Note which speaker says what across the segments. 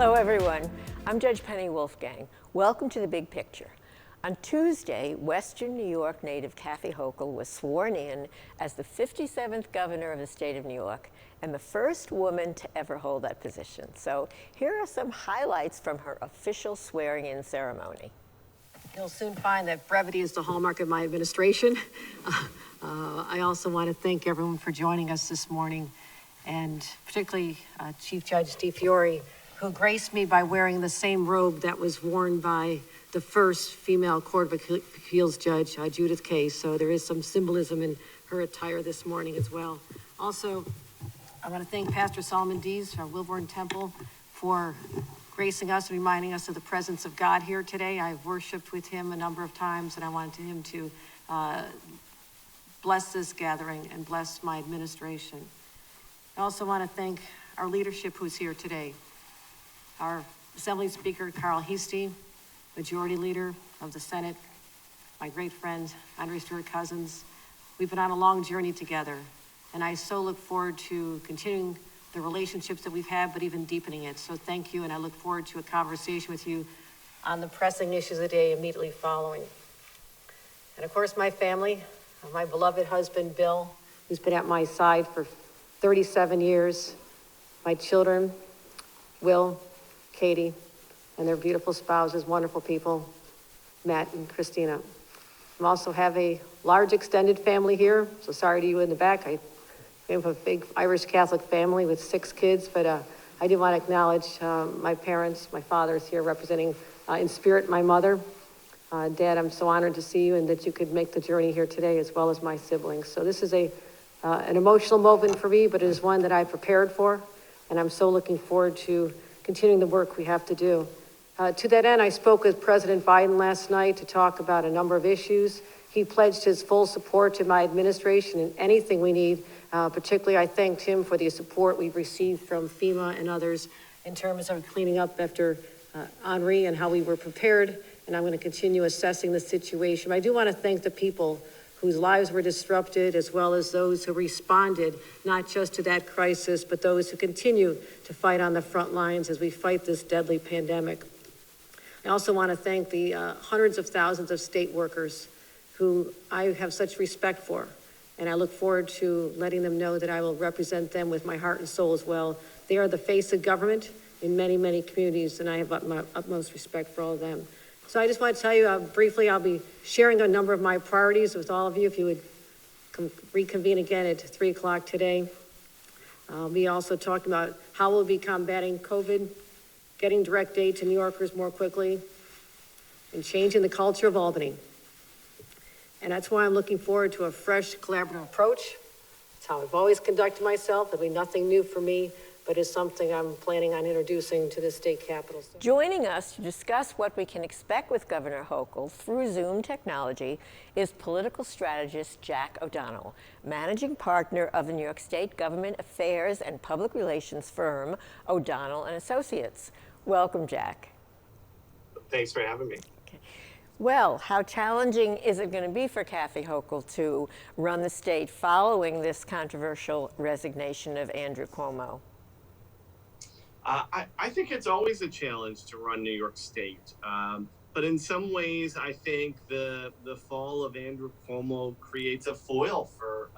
Speaker 1: Hello, everyone. I'm Judge Penny Wolfgang. Welcome to The Big Picture. On Tuesday, Western New York native Kathy Hochul was sworn in as the 57th governor of the state of New York and the first woman to ever hold that position. So here are some highlights from her official swearing-in ceremony.
Speaker 2: You'll soon find that brevity is the hallmark of my administration. I also want to thank everyone for joining us this morning, and particularly Chief Judge DiFiore, who graced me by wearing the same robe that was worn by the first female Court of Appeals judge, Judith Case. So there is some symbolism in her attire this morning as well. Also, I want to thank Pastor Solomon Dees from Wilborn Temple for gracing us and reminding us of the presence of God here today. I've worshiped with him a number of times, and I wanted him to bless this gathering and bless my administration. I also want to thank our leadership who's here today. Our Assembly Speaker, Carl Heastie, Majority Leader of the Senate, my great friend, Andre Stewart Cousins. We've been on a long journey together, and I so look forward to continuing the relationships that we've had, but even deepening it. So thank you, and I look forward to a conversation with you on the pressing issues of the day immediately following. And of course, my family, my beloved husband, Bill, who's been at my side for 37 years, my children, Will, Katie, and their beautiful spouses, wonderful people, Matt and Christina. I also have a large extended family here, so sorry to you in the back. I came from a big Irish Catholic family with 6 kids, but I do want to acknowledge my parents. My father is here representing in spirit my mother. Dad, I'm so honored to see you and that you could make the journey here today, as well as my siblings. So this is an emotional moment for me, but it is one that I prepared for, and I'm so looking forward to continuing the work we have to do. To that end, I spoke with President Biden last night to talk about a number of issues. He pledged his full support to my administration in anything we need. Particularly, I thanked him for the support we've received from FEMA and others in terms of cleaning up after Henri and how we were prepared. And I'm going to continue assessing the situation. I do want to thank the people whose lives were disrupted, as well as those who responded, not just to that crisis, but those who continue to fight on the front lines as we fight this deadly pandemic. I also want to thank the hundreds of thousands of state workers who I have such respect for, and I look forward to letting them know that I will represent them with my heart and soul as well. They are the face of government in many, many communities, and I have my utmost respect for all of them. So I just want to tell you briefly, I'll be sharing a number of my priorities with all of you if you would reconvene again at 3 o'clock today. I'll be also talking about how we'll be combating COVID, getting direct aid to New Yorkers more quickly, and changing the culture of Albany. And that's why I'm looking forward to a fresh collaborative approach. It's how I've always conducted myself. There'll be nothing new for me, but it's something I'm planning on introducing to the state capitol.
Speaker 1: Joining us to discuss what we can expect with Governor Hochul through Zoom technology is political strategist Jack O'Donnell, managing partner of the New York State Government Affairs and Public Relations firm O'Donnell and Associates. Welcome, Jack.
Speaker 3: Thanks for having me.
Speaker 1: Okay. Well, how challenging is it going to be for Kathy Hochul to run the state following this controversial resignation of Andrew Cuomo?
Speaker 3: I think it's always a challenge to run New York State. But in some ways, I think the fall of Andrew Cuomo creates a foil for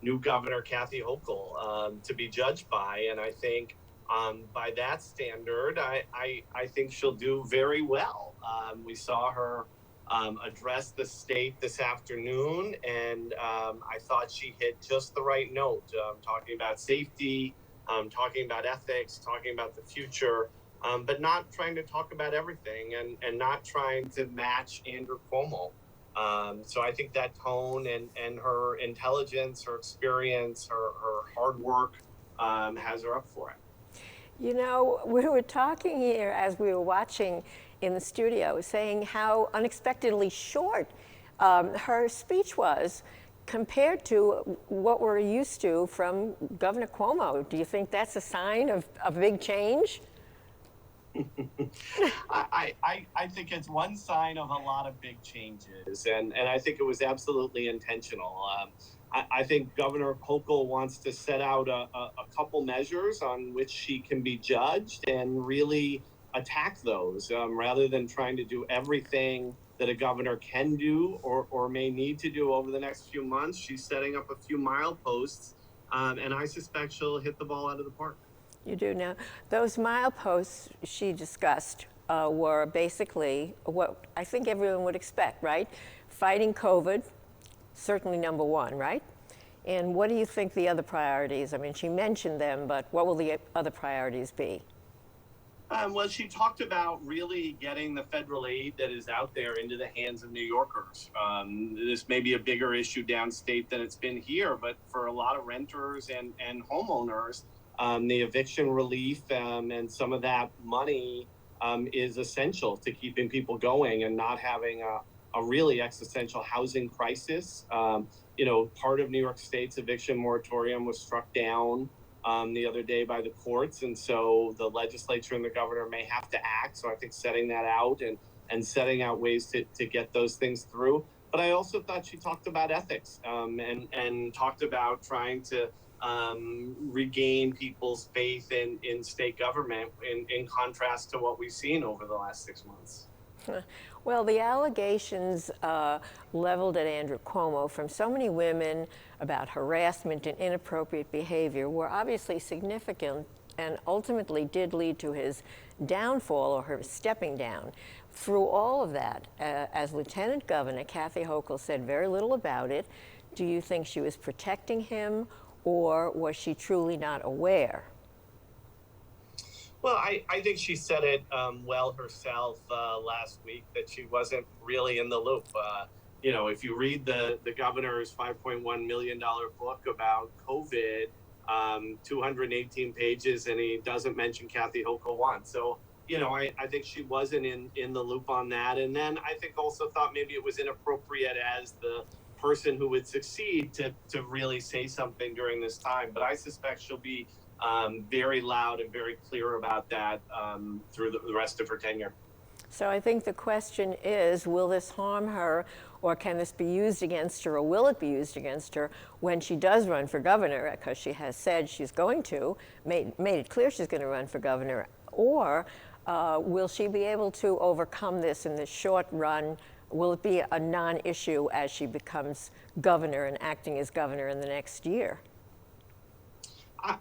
Speaker 3: new Governor Kathy Hochul to be judged by. And I think by that standard, I think she'll do very well. We saw her address the state this afternoon, and I thought she hit just the right note, talking about safety, talking about ethics, talking about the future, but not trying to talk about everything and not trying to match Andrew Cuomo. So I think that tone and her intelligence, her experience, her hard work has her up for it.
Speaker 1: You know, we were talking here as we were watching in the studio, saying how unexpectedly short her speech was compared to what we're used to from Governor Cuomo. Do you think that's a sign of a big change?
Speaker 3: I think it's one sign of a lot of big changes, and I think it was absolutely intentional. I think Governor Hochul wants to set out a couple measures on which she can be judged and really attack those rather than trying to do everything that a governor can do or may need to do over the next few months. She's setting up a few mileposts, and I suspect she'll hit the ball out of the park.
Speaker 1: You do now. Those mileposts she discussed were basically what I think everyone would expect, right? Fighting COVID, certainly number one, right? And what do you think the other priorities? I mean, she mentioned them, but what will the other priorities be?
Speaker 3: Well, she talked about really getting the federal aid that is out there into the hands of New Yorkers. This may be a bigger issue downstate than it's been here, but for a lot of renters and homeowners, the eviction relief and some of that money is essential to keeping people going and not having a really existential housing crisis. Part of New York State's eviction moratorium was struck down the other day by the courts, and so the legislature and the governor may have to act. So I think setting that out and setting out ways to get those things through. But I also thought she talked about ethics and talked about trying to regain people's faith in state government in contrast to what we've seen over the last 6 months.
Speaker 1: Well, the allegations leveled at Andrew Cuomo from so many women about harassment and inappropriate behavior were obviously significant and ultimately did lead to his downfall or her stepping down. Through all of that, as Lieutenant Governor, Kathy Hochul said very little about it. Do you think she was protecting him, or was she truly not aware?
Speaker 3: Well, I think she said it well herself last week that she wasn't really in the loop. If you read the governor's $5.1 million book about COVID, 218 pages, and he doesn't mention Kathy Hochul once. So, I think she wasn't in the loop on that. And then I think also thought maybe it was inappropriate as the person who would succeed to really say something during this time. But I suspect she'll be very loud and very clear about that through the rest of her tenure.
Speaker 1: So I think the question is, will this harm her, or can this be used against her, or will it be used against her when she does run for governor, because she has said she's going to, made it clear she's going to run for governor, or will she be able to overcome this in the short run? Will it be a non-issue as she becomes governor and acting as governor in the next year?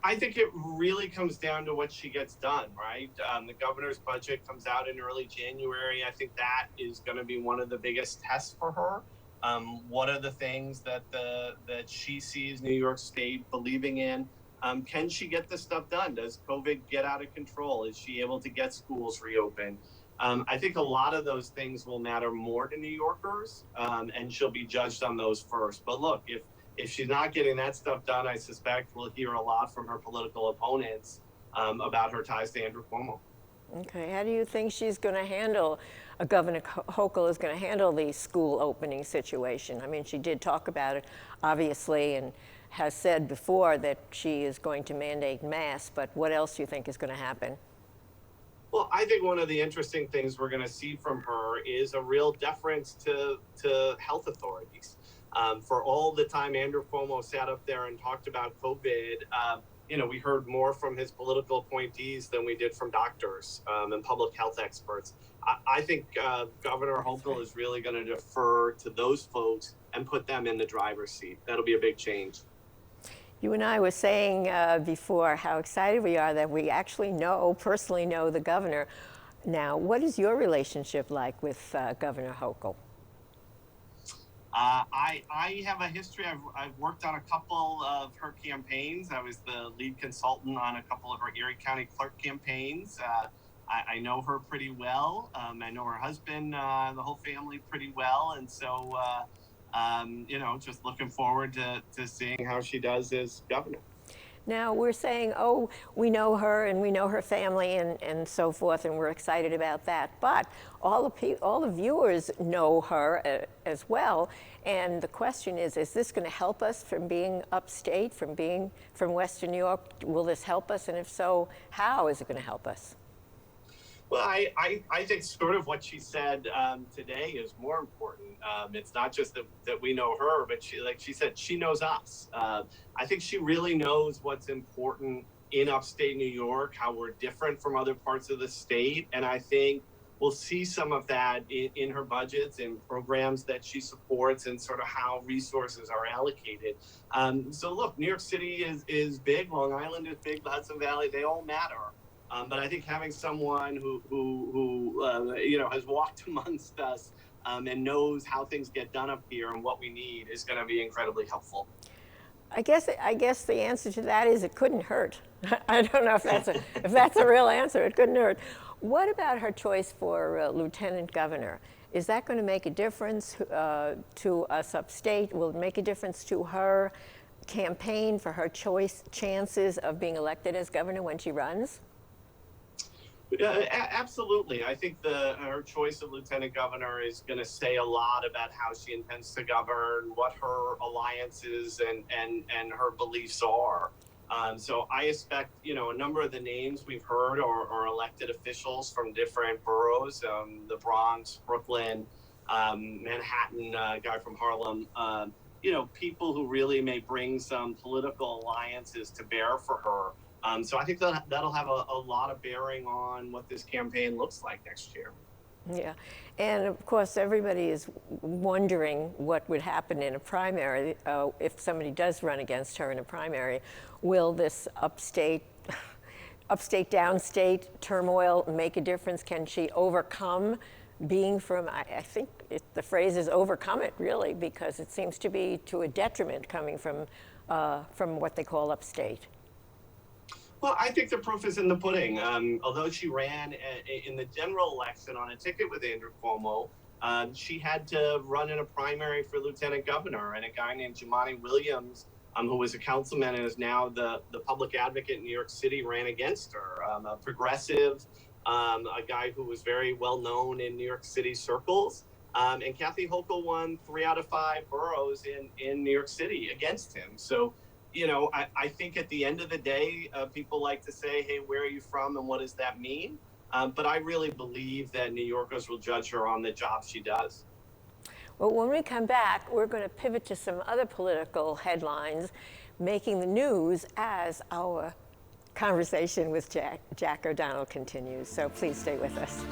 Speaker 3: I think it really comes down to what she gets done, right? The governor's budget comes out in early January. I think that is going to be one of the biggest tests for her. What are the things that she sees New York State believing in? Can she get this stuff done? Does COVID get out of control? Is she able to get schools reopened? I think a lot of those things will matter more to New Yorkers, and she'll be judged on those first. But look, if she's not getting that stuff done, I suspect we'll hear a lot from her political opponents about her ties to Andrew Cuomo.
Speaker 1: Okay, how do you think she's going to handle, Governor Hochul is going to handle the school opening situation? I mean, she did talk about it, obviously, and has said before that she is going to mandate masks, but what else do you think is going to happen?
Speaker 3: Well, I think one of the interesting things we're going to see from her is a real deference to health authorities. For all the time Andrew Cuomo sat up there and talked about COVID, we heard more from his political appointees than we did from doctors and public health experts. I think Governor Hochul is really going to defer to those folks and put them in the driver's seat. That'll be a big change.
Speaker 1: You and I were saying before how excited we are that we actually personally know the governor. Now, what is your relationship like with Governor Hochul?
Speaker 3: I have a history. I've worked on a couple of her campaigns. I was the lead consultant on a couple of her Erie County clerk campaigns. I know her pretty well. I know her husband, the whole family pretty well. And so, just looking forward to seeing how she does as governor.
Speaker 1: Now, we're saying, oh, we know her and we know her family and so forth, and we're excited about that. But all the viewers know her as well. And the question is this going to help us from being upstate, from being from Western New York? Will this help us? And if so, how is it going to help us?
Speaker 3: Well, I think sort of what she said today is more important. It's not just that we know her, but like she said, she knows us. I think she really knows what's important in upstate New York, how we're different from other parts of the state. And I think we'll see some of that in her budgets and programs that she supports and sort of how resources are allocated. So look, New York City is big, Long Island is big, the Hudson Valley, they all matter. But I think having someone who has walked amongst us and knows how things get done up here and what we need is going to be incredibly helpful.
Speaker 1: I guess the answer to that is it couldn't hurt. I don't know if that's a real answer. It couldn't hurt. What about her choice for lieutenant governor? Is that going to make a difference to us upstate? Will it make a difference to her campaign for her chances of being elected as governor when she runs?
Speaker 3: Absolutely. I think her choice of lieutenant governor is going to say a lot about how she intends to govern, what her alliances and her beliefs are. So I expect, a number of the names we've heard are elected officials from different boroughs, the Bronx, Brooklyn, Manhattan, guy from Harlem, people who really may bring some political alliances to bear for her. So I think that'll have a lot of bearing on what this campaign looks like next year.
Speaker 1: Yeah, and of course everybody is wondering what would happen in a primary if somebody does run against her in a primary. Will this upstate, downstate turmoil make a difference? Can she overcome being from, I think the phrase is overcome it really, because it seems to be to a detriment coming from what they call upstate.
Speaker 3: Well, I think the proof is in the pudding. Although she ran in the general election on a ticket with Andrew Cuomo, she had to run in a primary for lieutenant governor, and a guy named Jumaane Williams, who was a councilman and is now the public advocate in New York City, ran against her. A progressive, a guy who was very well known in New York City circles. And Kathy Hochul won 3 out of 5 boroughs in New York City against him. So, I think at the end of the day, people like to say, hey, where are you from and what does that mean? But I really believe that New Yorkers will judge her on the job she does.
Speaker 1: Well, when we come back, we're going to pivot to some other political headlines making the news as our conversation with Jack O'Donnell continues. So please stay with us.